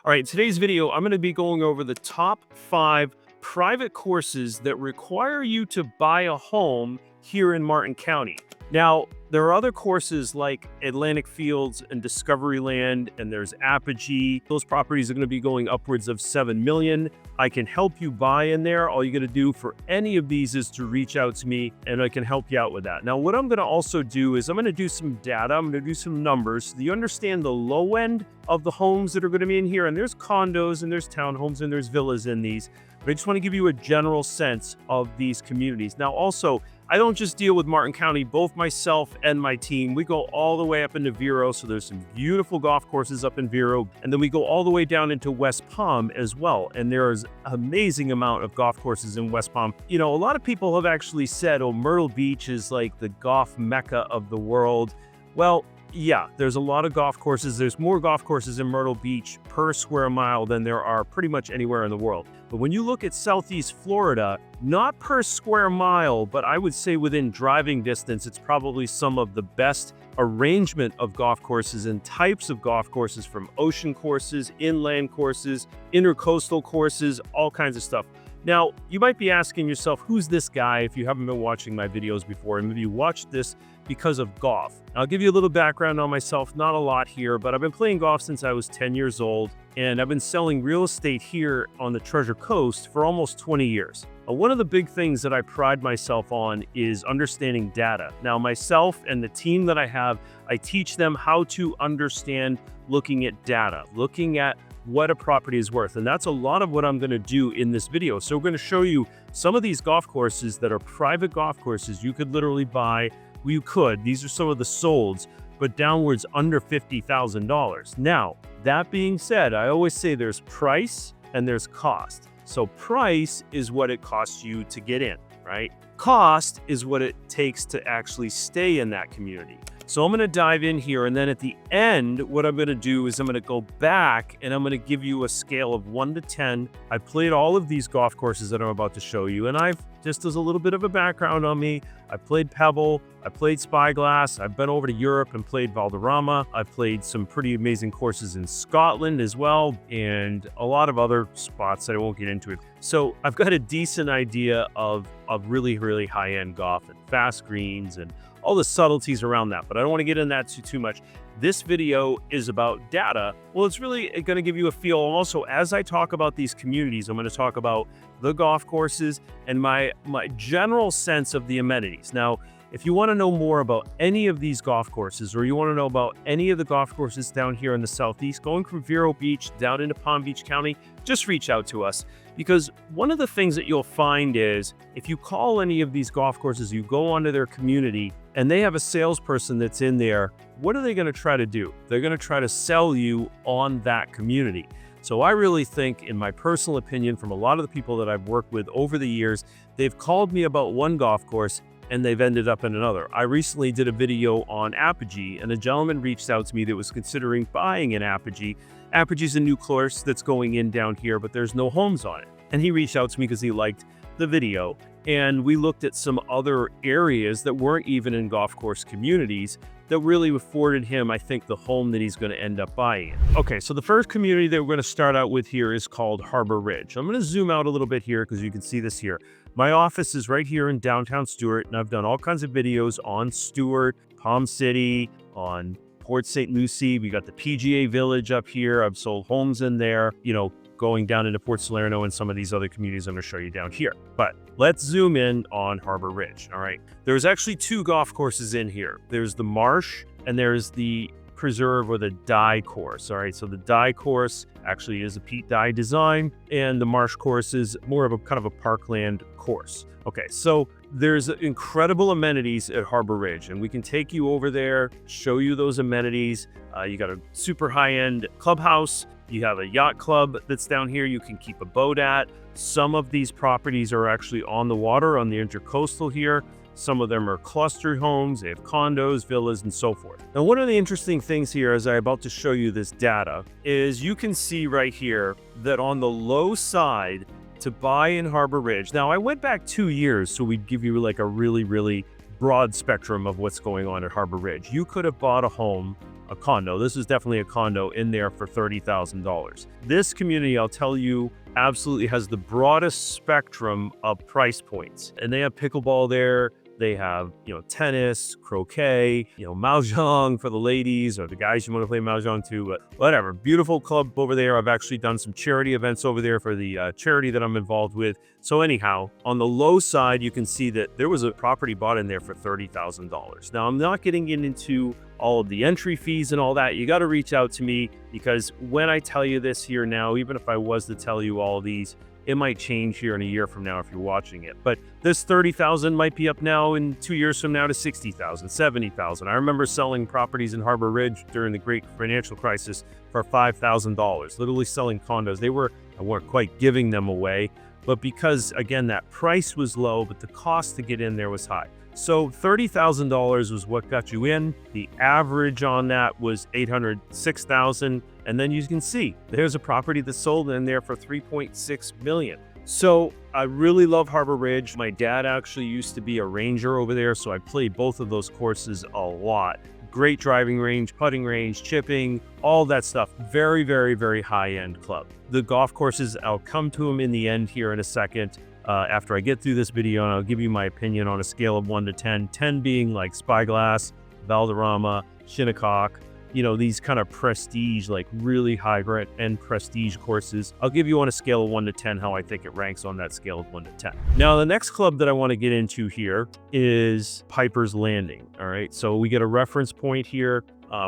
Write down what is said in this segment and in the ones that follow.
All right, today's video, I'm going to be going over the top 5 private courses that require you to buy a home here in Martin County. Now, there are other courses like Atlantic Fields and Discovery Land, and there's Apogee. Those properties are going to be going upwards of $7 million. I can help you buy in there. All you got to do for any of these is to reach out to me, and I can help you out with that. Now, what I'm going to also do is I'm going to do some data. I'm going to do some numbers so you understand the low end of the homes that are going to be in here. And there's condos, and there's townhomes, and there's villas in these. But I just want to give you a general sense of these communities. Now, also, I don't just deal with Martin County. Both myself and my team, we go all the way up into Vero. So there's some beautiful golf courses up in Vero. And then we go all the way down into West Palm as well. And there's an amazing amount of golf courses in West Palm. You know, a lot of people have actually said, oh, Myrtle Beach is like the golf mecca of the world. Well, yeah, there's a lot of golf courses. There's more golf courses in Myrtle Beach per square mile than there are pretty much anywhere in the world. But when you look at Southeast Florida, not per square mile, but I would say within driving distance, it's probably some of the best arrangement of golf courses and types of golf courses, from ocean courses, inland courses, intercoastal courses, all kinds of stuff. Now, you might be asking yourself, who's this guy if you haven't been watching my videos before, and maybe you watched this because of golf. I'll give you a little background on myself, not a lot here, but I've been playing golf since I was 10 years old, and I've been selling real estate here on the Treasure Coast for almost 20 years. One of the big things that I pride myself on is understanding data. Now, myself and the team that I have, I teach them how to understand looking at data, looking at what a property is worth. And that's a lot of what I'm going to do in this video. So we're going to show you some of these golf courses that are private golf courses you could literally buy. Well, you could. These are some of the solds, but downwards under $50,000. Now, that being said, I always say there's price and there's cost. So price is what it costs you to get in, right? Cost is what it takes to actually stay in that community. So I'm going to dive in here, and then at the end, what I'm going to do is I'm going to go back and I'm going to give you a scale of 1 to 10. I played all of these golf courses that I'm about to show you, and I've, just as a little bit of a background on me, I played Pebble, I played Spyglass, I've been over to Europe and played Valderrama, I've played some pretty amazing courses in Scotland as well, and a lot of other spots that I won't get into it. So I've got a decent idea of really, really high-end golf and fast greens and all the subtleties around that, but I don't want to get into that too much. This video is about data. Well, it's really going to give you a feel. Also, as I talk about these communities, I'm going to talk about the golf courses and my general sense of the amenities. Now, if you want to know more about any of these golf courses, or you want to know about any of the golf courses down here in the Southeast, going from Vero Beach down into Palm Beach County, just reach out to us. Because one of the things that you'll find is if you call any of these golf courses, you go onto their community and they have a salesperson that's in there, what are they going to try to do? They're going to try to sell you on that community. So I really think, in my personal opinion, from a lot of the people that I've worked with over the years, they've called me about one golf course and they've ended up in another. I recently did a video on Apogee, and a gentleman reached out to me that was considering buying an Apogee. Apogee's a new course that's going in down here, but there's no homes on it. And he reached out to me because he liked the video. And we looked at some other areas that weren't even in golf course communities that really afforded him, I think, the home that he's going to end up buying. Okay, so the first community that we're going to start out with here is called Harbor Ridge. I'm going to zoom out a little bit here because you can see this here. My office is right here in downtown Stuart, and I've done all kinds of videos on Stuart, Palm City, on Port St. Lucie. We got the PGA Village up here. I've sold homes in there, you know, going down into Port Salerno and some of these other communities I'm going to show you down here. But let's zoom in on Harbor Ridge. All right. There's actually 2 golf courses in here. There's the Marsh and there's the Preserve, or the Dye course. All right. So the Dye course actually is a Pete Dye design, and the Marsh course is more of a kind of a parkland course. Okay. So there's incredible amenities at Harbor Ridge, and we can take you over there, show you those amenities. You got a super high-end clubhouse. You have a yacht club that's down here you can keep a boat at. Some of these properties are actually on the water, on the intercoastal here. Some of them are cluster homes. They have condos, villas, and so forth. Now, one of the interesting things here, as I'm about to show you this data, is you can see right here that on the low side to buy in Harbor Ridge. Now, I went back 2 years, so we'd give you like a really, really broad spectrum of what's going on at Harbor Ridge. You could have bought a home a condo. This is definitely a condo in there for $30,000. This community, I'll tell you, absolutely has the broadest spectrum of price points. And they have pickleball there. They have, tennis, croquet, mahjong for the ladies or the guys you want to play mahjong too, but whatever. Beautiful club over there. I've actually done some charity events over there for the charity that I'm involved with. So anyhow, on the low side, you can see that there was a property bought in there for $30,000. Now, I'm not getting into all of the entry fees and all that. You got to reach out to me, because when I tell you this here now, even if I was to tell you all these, it might change here in a year from now if you're watching it. But this 30,000 might be up now in 2 years from now to 60,000, 70,000. I remember selling properties in Harbor Ridge during the great financial crisis for $5,000, literally selling condos. I weren't quite giving them away, but because again, that price was low, but the cost to get in there was high. So $30,000 was what got you in. The average on that was $806,000. And then you can see there's a property that sold in there for $3.6 million. So I really love Harbor Ridge. My dad actually used to be a ranger over there, so I played both of those courses a lot. Great driving range, putting range, chipping, all that stuff. Very, very, very high-end club. The golf courses, I'll come to them in the end here in a second. After I get through this video, and I'll give you my opinion on a scale of 1 to 10, 10 being like Spyglass, Valderrama, Shinnecock, these kind of prestige, like really high-end prestige courses. I'll give you on a scale of 1 to 10 how I think it ranks on that scale of 1 to 10. Now, the next club that I want to get into here is Piper's Landing. All right, so we get a reference point here.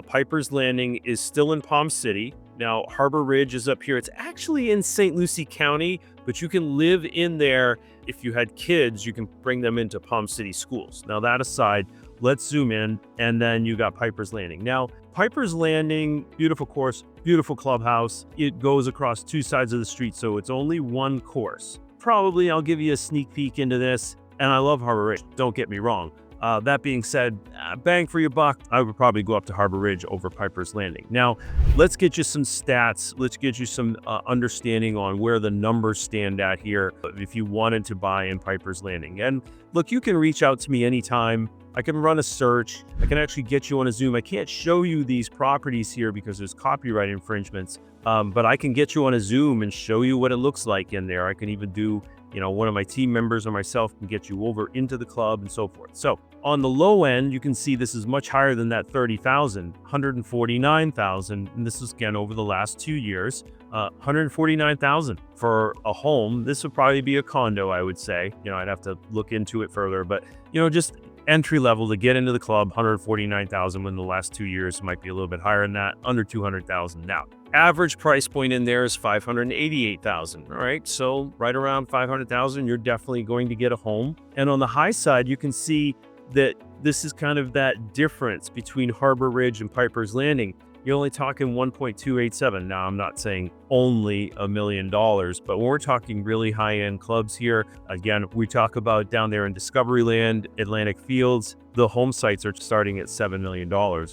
Piper's Landing is still in Palm City. Now, Harbor Ridge is up here. It's actually in St. Lucie County, but you can live in there. If you had kids, you can bring them into Palm City schools. Now, that aside, let's zoom in, and then you got Piper's Landing. Now, Piper's Landing, beautiful course, beautiful clubhouse. It goes across 2 sides of the street, so it's only one course. Probably, I'll give you a sneak peek into this, and I love Harbor Ridge, don't get me wrong. That being said, bang for your buck, I would probably go up to Harbor Ridge over Piper's Landing. Now, let's get you some stats. Let's get you some understanding on where the numbers stand at here if you wanted to buy in Piper's Landing. And look, you can reach out to me anytime. I can run a search. I can actually get you on a Zoom. I can't show you these properties here because there's copyright infringements, but I can get you on a Zoom and show you what it looks like in there. I can even do, one of my team members or myself can get you over into the club and so forth. So on the low end, you can see this is much higher than that 30,000, 149,000. And this is again over the last 2 years, 149,000 for a home. This would probably be a condo, I would say. I'd have to look into it further, but just entry level to get into the club, 149,000 when the last 2 years might be a little bit higher than that, under 200,000 now. Average price point in there is 588,000. All right, so right around 500,000, you're definitely going to get a home. And on the high side, you can see that this is kind of that difference between Harbor Ridge and Piper's Landing. You're only talking 1.287. Now, I'm not saying only $1 million, but when we're talking really high-end clubs here, again, we talk about down there in Discoveryland, Atlantic Fields, the home sites are starting at $7 million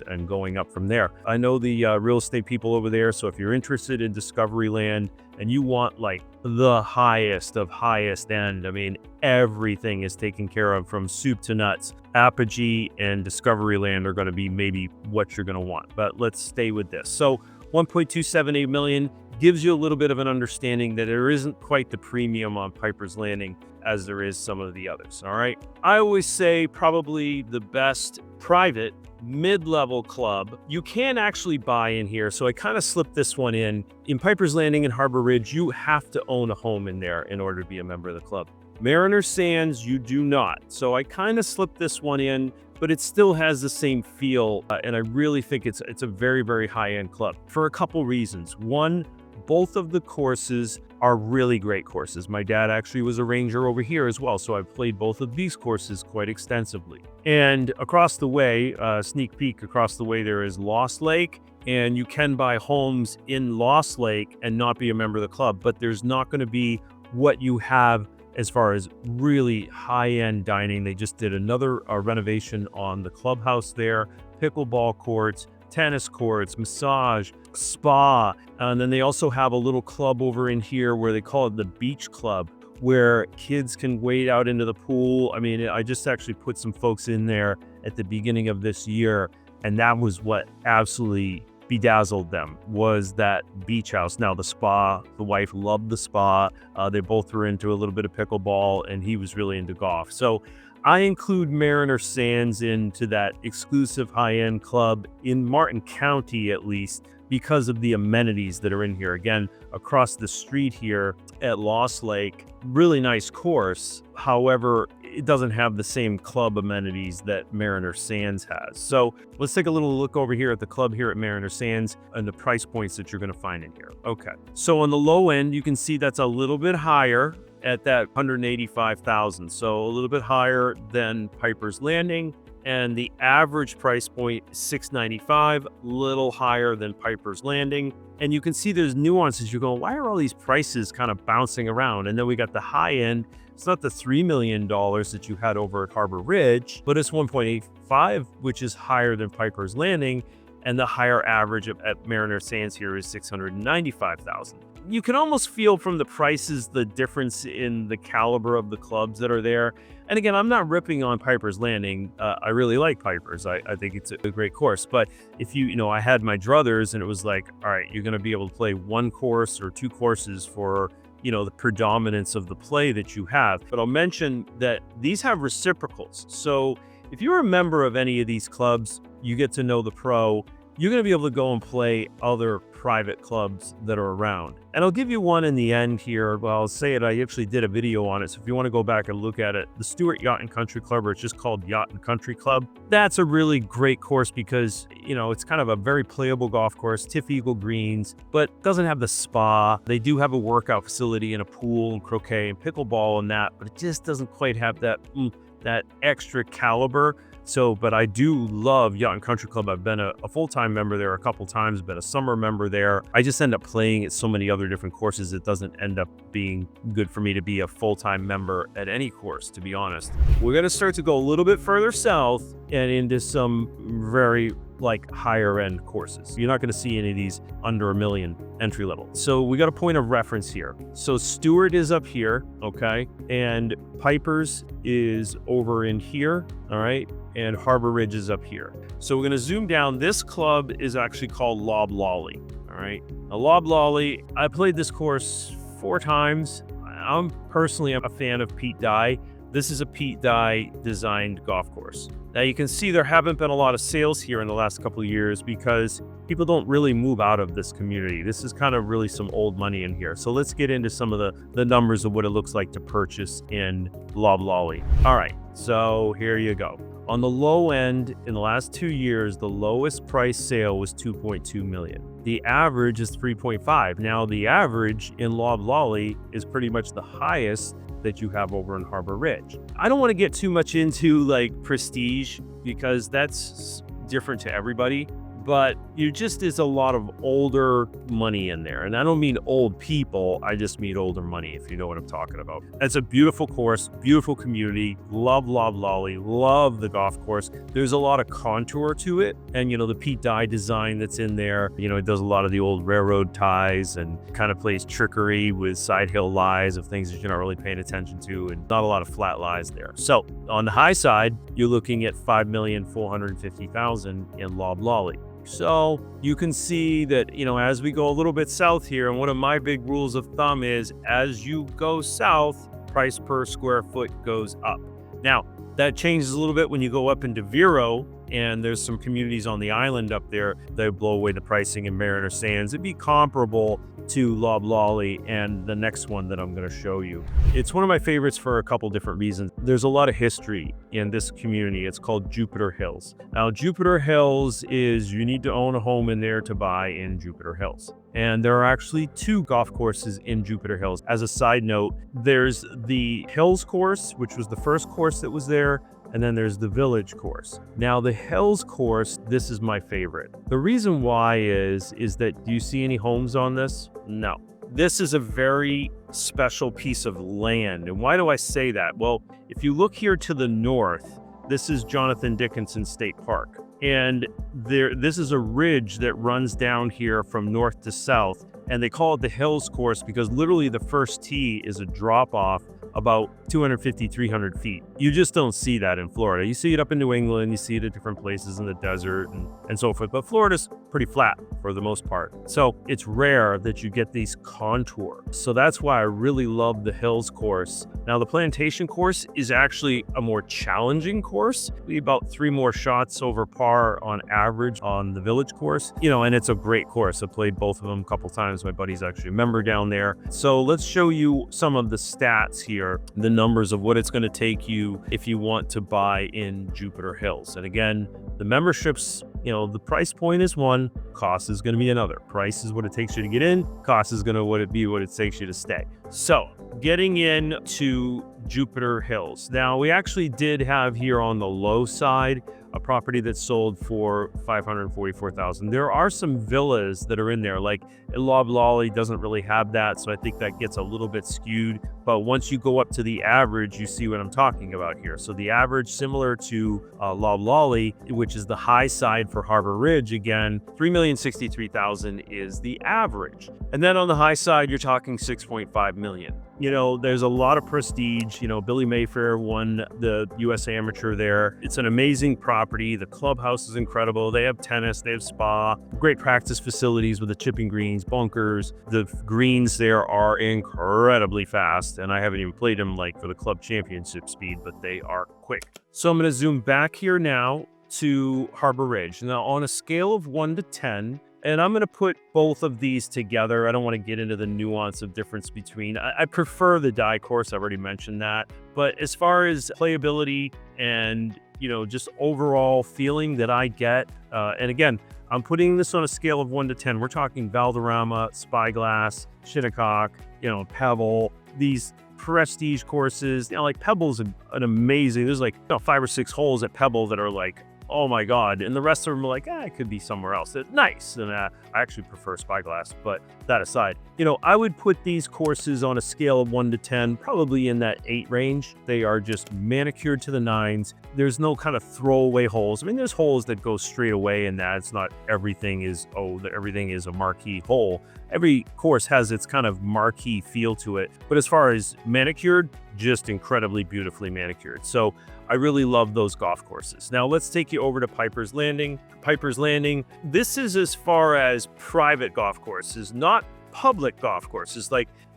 and going up from there. I know the real estate people over there, so if you're interested in Discoveryland and you want like the highest of highest end, I mean, everything is taken care of from soup to nuts. Apogee and Discoveryland are going to be maybe what you're going to want, but let's stay with this. So 1.278 million gives you a little bit of an understanding that there isn't quite the premium on Piper's Landing as there is some of the others. All right. I always say probably the best private mid-level club you can actually buy in here. So I kind of slipped this one in. In Piper's Landing and Harbor Ridge, you have to own a home in there in order to be a member of the club. Mariner Sands, you do not. So I kind of slipped this one in, but it still has the same feel. And I really think it's a very, very high-end club for a couple reasons. One, both of the courses are really great courses. My dad actually was a ranger over here as well, so I've played both of these courses quite extensively. And across the way, sneak peek, across the way there is Lost Lake, and you can buy homes in Lost Lake and not be a member of the club, but there's not going to be what you have as far as really high-end dining. They just did another renovation on the clubhouse there, pickleball courts, tennis courts, massage, spa, and then they also have a little club over in here where they call it the beach club, where kids can wade out into the pool. I mean, I just actually put some folks in there at the beginning of this year, And that was what absolutely bedazzled them, was that beach house. Now the spa, the wife loved the spa. They both were into a little bit of pickleball, and he was really into golf. So I include Mariner Sands into that exclusive high-end club in Martin County, at least, because of the amenities that are in here. Again, across the street here at Lost Lake, really nice course. However, it doesn't have the same club amenities that Mariner Sands has. So let's take a little look over here at the club here at Mariner Sands and the price points that you're going to find in here. Okay, so on the low end, you can see that's a little bit higher at that 185,000. So a little bit higher than Piper's Landing. And the average price point is $695, little higher than Piper's Landing. And you can see there's nuances. You're going, why are all these prices kind of bouncing around? And then we got the high end. It's not the $3 million that you had over at Harbor Ridge, but it's 1.85, which is higher than Piper's Landing. And the higher average at Mariner Sands here is $695,000. You can almost feel from the prices the difference in the caliber of the clubs that are there. And again, I'm not ripping on Piper's Landing. I really like Piper's. I think it's a great course. But if I had my druthers and it was like, all right, you're going to be able to play one course or two courses for, the predominance of the play that you have. But I'll mention that these have reciprocals. So if you're a member of any of these clubs, you get to know the pro, you're going to be able to go and play other private clubs that are around. And I'll give you one in the end here. Well, I'll say it. I actually did a video on it. So if you want to go back and look at it, the Stuart Yacht and Country Club, or it's just called Yacht and Country Club. That's a really great course because, it's kind of a very playable golf course, Tiff Eagle greens, but doesn't have the spa. They do have a workout facility and a pool and croquet and pickleball and that, but it just doesn't quite have that extra caliber. So, but I do love Yacht and Country Club. I've been a full-time member there a couple times, been a summer member there. I just end up playing at so many other different courses. It doesn't end up being good for me to be a full-time member at any course, to be honest. We're going to start to go a little bit further south and into some very higher end courses. You're not going to see any of these under $1 million entry level. So we got a point of reference here. So Stuart is up here, okay? And Piper's is over in here, all right? And Harbor Ridge is up here. So we're going to zoom down. This club is actually called Loblolly, all right? Now Loblolly, I played this course 4 times. I'm personally a fan of Pete Dye. This is a Pete Dye designed golf course. Now you can see there haven't been a lot of sales here in the last couple of years because people don't really move out of this community. This is kind of really some old money in here. So let's get into some of the numbers of what it looks like to purchase in Loblolly. All right, so here you go. On the low end, in the last 2 years, the lowest price sale was $2.2 million. The average is 3.5. Now the average in Loblolly is pretty much the highest that you have over in Harbor Ridge. I don't want to get too much into prestige because that's different to everybody, but you just is a lot of older money in there. And I don't mean old people, I just mean older money, if you know what I'm talking about. It's a beautiful course, beautiful community, love Loblolly, love the golf course. There's a lot of contour to it. And the Pete Dye design that's in there, it does a lot of the old railroad ties and kind of plays trickery with side hill lies of things that you're not really paying attention to, and not a lot of flat lies there. So on the high side, you're looking at $5,450,000 in Loblolly. So you can see that, as we go a little bit south here, and one of my big rules of thumb is as you go south, price per square foot goes up. Now, that changes a little bit when you go up into Vero, and there's some communities on the island up there that blow away the pricing in Mariner Sands. It'd be comparable to Loblolly and the next one that I'm going to show you. It's one of my favorites for a couple different reasons. There's a lot of history in this community. It's called Jupiter Hills. Now, Jupiter Hills is you need to own a home in there to buy in Jupiter Hills. And there are actually 2 golf courses in Jupiter Hills. As a side note, there's the Hills course, which was the first course that was there, and then there's the Village course. Now the Hills course, this is my favorite. The reason why is that, do you see any homes on this? No. This is a very special piece of land. And why do I say that? Well, if you look here to the north, this is Jonathan Dickinson State Park. And this is a ridge that runs down here from north to south. And they call it the Hills course because literally the first tee is a drop off about 250, 300 feet. You just don't see that in Florida. You see it up in New England, you see it at different places in the desert and so forth, but Florida's pretty flat for the most part. So it's rare that you get these contours. So that's why I really love the Hills course. Now the Plantation course is actually a more challenging course. We about 3 more shots over par on average on the Village course, and it's a great course. I played both of them a couple times. My buddy's actually a member down there. So let's show you some of the stats here, the numbers of what it's going to take you if you want to buy in Jupiter Hills. And again, the memberships, the price point is one, cost is going to be another. Price is what it takes you to get in, cost is going to be what it takes you to stay. So getting in to Jupiter Hills. Now we actually did have here on the low side a property that sold for $544,000. There are some villas that are in there, like Loblolly doesn't really have that, so I think that gets a little bit skewed. But once you go up to the average, you see what I'm talking about here. So the average, similar to Loblolly, which is the high side for Harbor Ridge, again, $3,063,000 is the average. And then on the high side, you're talking $6.5 million. There's a lot of prestige. Billy Mayfair won the U.S. Amateur there. It's an amazing property. The clubhouse is incredible. They have tennis, they have spa, great practice facilities with the chipping greens, bunkers. The greens there are incredibly fast, and I haven't even played them for the club championship speed, but they are quick. So I'm going to zoom back here now to Harbor Ridge. Now on a scale of 1 to 10, and I'm going to put both of these together. I don't want to get into the nuance of difference between. I prefer the die course. I've already mentioned that. But as far as playability and, just overall feeling that I get, and again, I'm putting this on a scale of 1 to 10. We're talking Valderrama, Spyglass, Shinnecock, Pebble, these prestige courses. Pebble's an amazing, there's 5 or 6 holes at Pebble that are oh my God. And the rest of them are it could be somewhere else. It's nice. And I actually prefer Spyglass, but that aside, I would put these courses on a scale of 1 to 10, probably in that 8 range. They are just manicured to the nines. There's no kind of throwaway holes. I mean, there's holes that go straight away in that. It's not everything is a marquee hole. Every course has its kind of marquee feel to it. But as far as manicured, just incredibly beautifully manicured. So I really love those golf courses. Now let's take you over to Piper's Landing. Piper's Landing, this is as far as private golf courses, not public golf courses.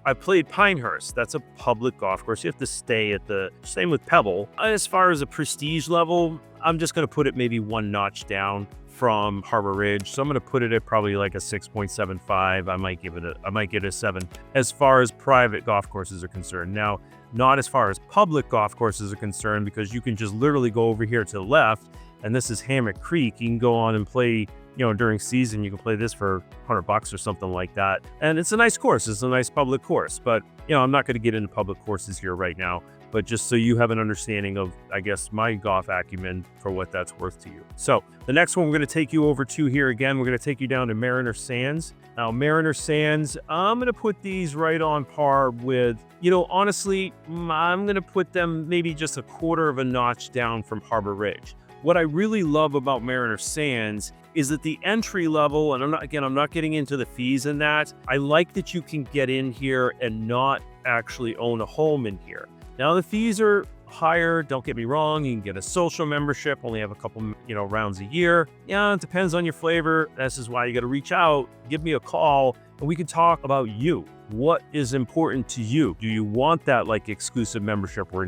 I played Pinehurst. That's a public golf course. You have to stay at same with Pebble. As far as a prestige level, I'm just going to put it maybe 1 notch down from Harbor Ridge. So I'm going to put it at probably a 6.75. I might give it a 7 as far as private golf courses are concerned. Now, not as far as public golf courses are concerned, because you can just literally go over here to the left, and this is Hammock Creek. You can go on and play, during season, you can play this for $100 or something like that. And it's a nice course. It's a nice public course, but I'm not going to get into public courses here right now. But just so you have an understanding of, I guess, my golf acumen for what that's worth to you. So the next one we're going to take you over to here again, we're going to take you down to Mariner Sands. Now, Mariner Sands, I'm going to put these right on par with, honestly, I'm going to put them maybe just a quarter of a notch down from Harbor Ridge. What I really love about Mariner Sands is that the entry level, and I'm not getting into the fees in that. I like that you can get in here and not actually own a home in here. Now the fees are higher, don't get me wrong. You can get a social membership, only have a couple, rounds a year. Yeah, it depends on your flavor. This is why you got to reach out, give me a call, and we can talk about you. What is important to you? Do you want that exclusive membership where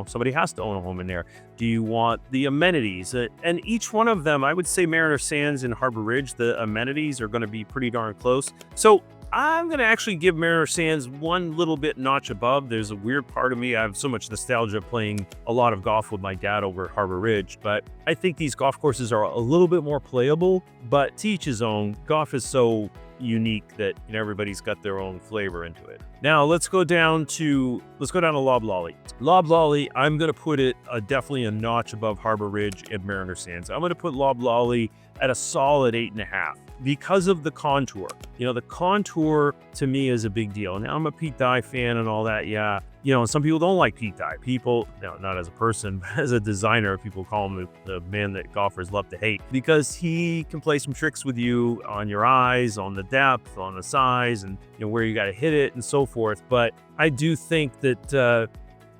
somebody has to own a home in there? Do you want the amenities? And each one of them, I would say Mariner Sands and Harbor Ridge, the amenities are going to be pretty darn close. So I'm going to actually give Mariner Sands one little bit notch above. There's a weird part of me. I have so much nostalgia playing a lot of golf with my dad over at Harbor Ridge, but I think these golf courses are a little bit more playable, but to each his own. Golf is so unique that everybody's got their own flavor into it. Now let's go down to Loblolly. Loblolly, I'm going to put it definitely a notch above Harbor Ridge and Mariner Sands. I'm going to put Loblolly at a solid 8.5 because of the contour. The contour to me is a big deal. Now I'm a Pete Dye fan and all that. Yeah. Some people don't like Pete Dye. People, not as a person, but as a designer, people call him the man that golfers love to hate because he can play some tricks with you on your eyes, on the depth, on the size, and where you got to hit it and so forth. But I do think that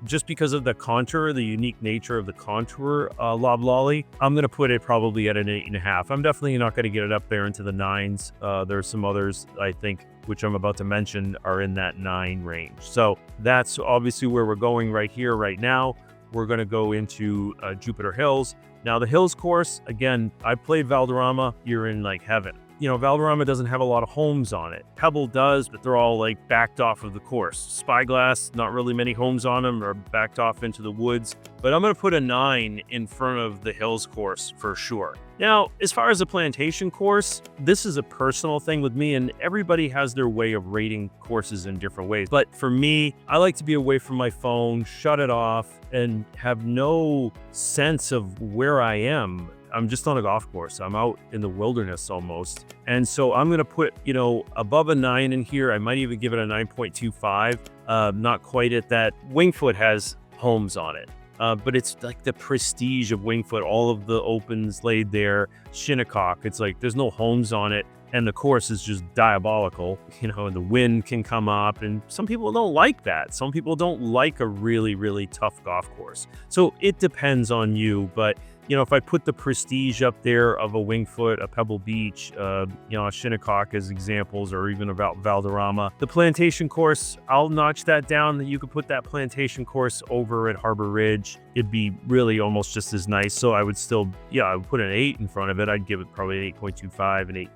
just because of the contour, the unique nature of the contour, Loblolly, I'm going to put it probably at an 8.5. I'm definitely not going to get it up there into the 9s. There's some others, I think, which I'm about to mention, are in that 9 range. So that's obviously where we're going right here, right now. We're going to go into Jupiter Hills. Now the Hills course, again, I played Valderrama. You're in like heaven. You know, Valderrama doesn't have a lot of homes on it. Pebble does, but they're all like backed off of the course. Spyglass, not really many homes on them, or backed off into the woods. But I'm going to put a 9 in front of the Hills course for sure. Now, as far as the plantation course, this is a personal thing with me, and everybody has their way of rating courses in different ways. But for me, I like to be away from my phone, shut it off, and have no sense of where I am. I'm just on a golf course. I'm out in the wilderness almost. And so I'm going to put, you know, above a 9 in here. I might even give it a 9.25. Not quite at that. Wingfoot has homes on it. But it's like the prestige of Wingfoot, all of the opens laid there. Shinnecock, it's like there's no homes on it, and the course is just diabolical, you know, and the wind can come up, and some people don't like that. Some people don't like a really, really tough golf course. So it depends on you, but you know, if I put the prestige up there of a Wingfoot, a Pebble Beach, you know, a Shinnecock as examples, or even about Valderrama, the plantation course, I'll notch that down. You could put that plantation course over at Harbor Ridge. It'd be really almost just as nice. So I would still, yeah, I would put an 8 in front of it. I'd give it probably 8.25 and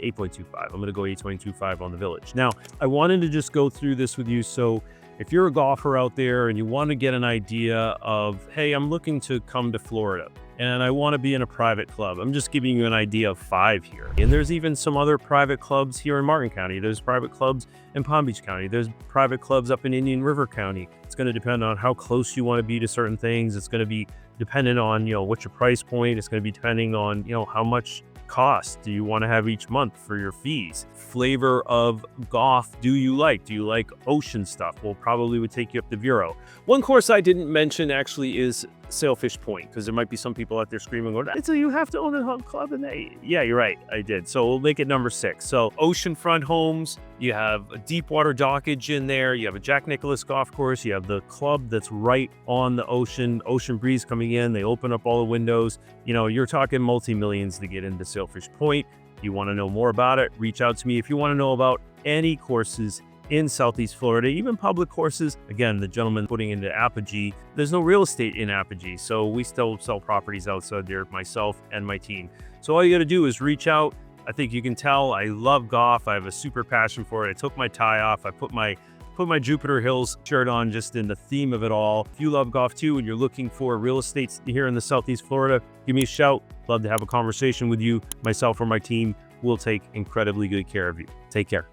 8.25. I'm going to go 8.25 on the Village. Now, I wanted to just go through this with you. So if you're a golfer out there and you want to get an idea of, hey, I'm looking to come to Florida and I want to be in a private club. I'm just giving you an idea of 5 here. And there's even some other private clubs here in Martin County. There's private clubs in Palm Beach County. There's private clubs up in Indian River County. It's going to depend on how close you want to be to certain things. It's going to be dependent on, you know, what's your price point. It's going to be depending on, you know, how much cost do you want to have each month for your fees. Flavor of golf do you like? Do you like ocean stuff? Well, probably would take you up to Vero. One course I didn't mention actually is Sailfish Point, because there might be some people out there screaming, going, so you have to own a club? And yeah, you're right, I did. So we'll make it number 6. So oceanfront homes, you have a deep water dockage in there, you have a Jack Nicklaus golf course, you have the club that's right on the ocean breeze coming in, they open up all the windows. You know, you're talking multi-millions to get into Sailfish Point. You want to know more about it, reach out to me. If you want to know about any courses in Southeast Florida, even public courses, again, the gentleman putting into Apogee, there's no real estate in Apogee, so we still sell properties outside there, myself and my team. So all you got to do is reach out. I think you can tell I love golf. I have a super passion for it. I took my tie off. I put my Jupiter Hills shirt on just in the theme of it all. If you love golf too and you're looking for real estate here in the Southeast Florida, give me a shout. Love to have a conversation with you. Myself or my team will take incredibly good care of you. Take care.